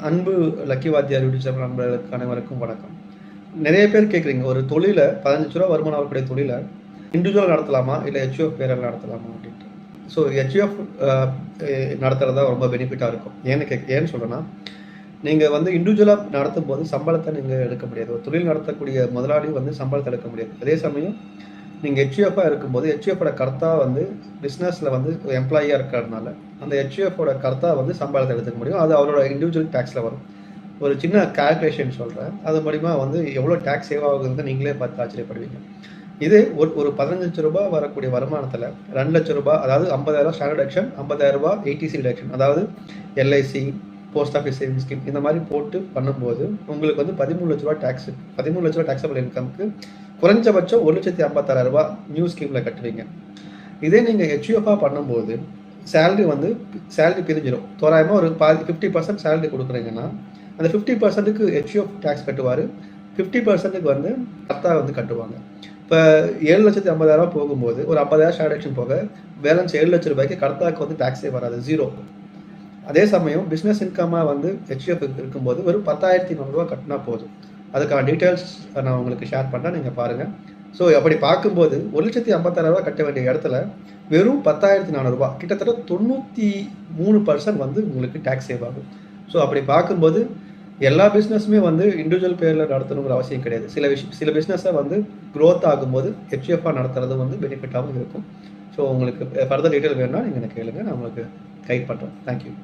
அன்பு லக்கி வாத்தியார் YouTube channel நண்பர்களுக்கு அனைவருக்கும் வணக்கம். நிறைய பேர் கேட்குறீங்க, ஒரு தொழிலை 15 ரூபா வருமானம் வரக்கூடிய தொழிலை இண்டிவிஜுவல் நடத்தலாமா இல்லை ஹெச்யூஎஃப் பேரில் நடத்தலாமா அப்படின்ட்டு. ஸோ ஹெச்யூஎஃப் நடத்துறது தான் ரொம்ப பெனிஃபிட்டாக இருக்கும். ஏன்னு சொல்கிறேன்னா, நீங்கள் வந்து இண்டிவிஜுவலாக நடத்தும் போது சம்பளத்தை நீங்கள் எடுக்க முடியாது. ஒரு தொழில் நடத்தக்கூடிய முதலாளி வந்து சம்பளத்தை எடுக்க முடியாது. அதே சமயம் நீங்கள் ஹெச்யூஎஃபாக இருக்கும்போது ஹெச்யூஎஃபோட கர்த்தா வந்து பிஸ்னஸில் வந்து எம்ப்ளாயியாக இருக்கிறதுனால அந்த ஹெச்யூஎஃபோட கர்த்தா வந்து சம்பளத்தை எடுத்துக்க முடியும். அது அவரோட இண்டிவிஜுவல் டேக்ஸில் வரும். ஒரு சின்ன கால்குலேஷன் சொல்கிறேன், அது மூலிமா வந்து எவ்வளோ டேக்ஸ் சேவ் ஆகுதுன்னு நீங்களே பார்த்து ஆச்சரியப்படுவீங்க. இதே ஒரு 15 லட்ச ரூபாய் வரக்கூடிய வருமானத்தில் 2 லட்ச ரூபாய், அதாவது 50,000 ஸ்டாண்டர்ட் டிடக்ஷன், 50,000 ரூபாய் ஏடிசி டிடக்ஷன், அதாவது LIC, post office saving scheme இந்த மாதிரி போட்டு பண்ணும்போது உங்களுக்கு வந்து 13 லட்ச ரூபா டேக்ஸ். 13 லட்ச ரூபா டேக்ஸபிள் இன்கம்க்கு குறைஞ்சபட்சம் 1,56,000 ரூபாய் நியூ ஸ்கீமில் கட்டுவீங்க. இதே நீங்கள் ஹெச்யூஎஃபாக பண்ணும்போது சேலரி பிரிஞ்சிடும். தோராயமாக ஒரு 50% சேலரி கொடுக்குறீங்கன்னா அந்த 50%க்கு ஹெச்யூஎஃப் டேக்ஸ் கட்டுவார், 50%க்கு வந்து கர்த்தா வந்து கட்டுவாங்க. இப்போ 7,50,000 போகும்போது ஒரு 50,000 ட்ரான்சாக்ஷன் போக பேலன்ஸ் 7 லட்ச ரூபாய்க்கு கர்த்தாவுக்கு வந்து டேக்ஸே வராது, 0. அதே சமயம் பிஸ்னஸ் இன்கமாக வந்து ஹெச்யூஎஃப் இருக்கும்போது வெறும் 10,400 ரூபா கட்டினா போதும். அதுக்கான டீட்டெயில்ஸ் நான் உங்களுக்கு ஷேர் பண்ணுறேன், நீங்கள் பாருங்கள். ஸோ அப்படி பார்க்கும்போது 1,56,000 ரூபா கட்ட வேண்டிய இடத்துல வெறும் 10,400 ரூபா, கிட்டத்தட்ட 93% வந்து உங்களுக்கு டேக்ஸ் சேவ் ஆகும். ஸோ அப்படி பார்க்கும்போது எல்லா பிஸ்னஸுமே வந்து இண்டிவிஜுவல் பேரில் நடத்தணுங்கிற அவசியம் கிடையாது. சில பிஸ்னஸை வந்து க்ரோத் ஆகும்போது ஹெச்யூஎஃபாக நடத்துறது வந்து பெனிஃபிட்டாகவும் இருக்கும். ஸோ உங்களுக்கு ஃபர்தர் டீட்டெயில் வேணும்னா நீங்கள் எனக்கு கேளுங்க, நான் உங்களுக்கு கைட் பண்ணுறேன். தேங்க்யூ.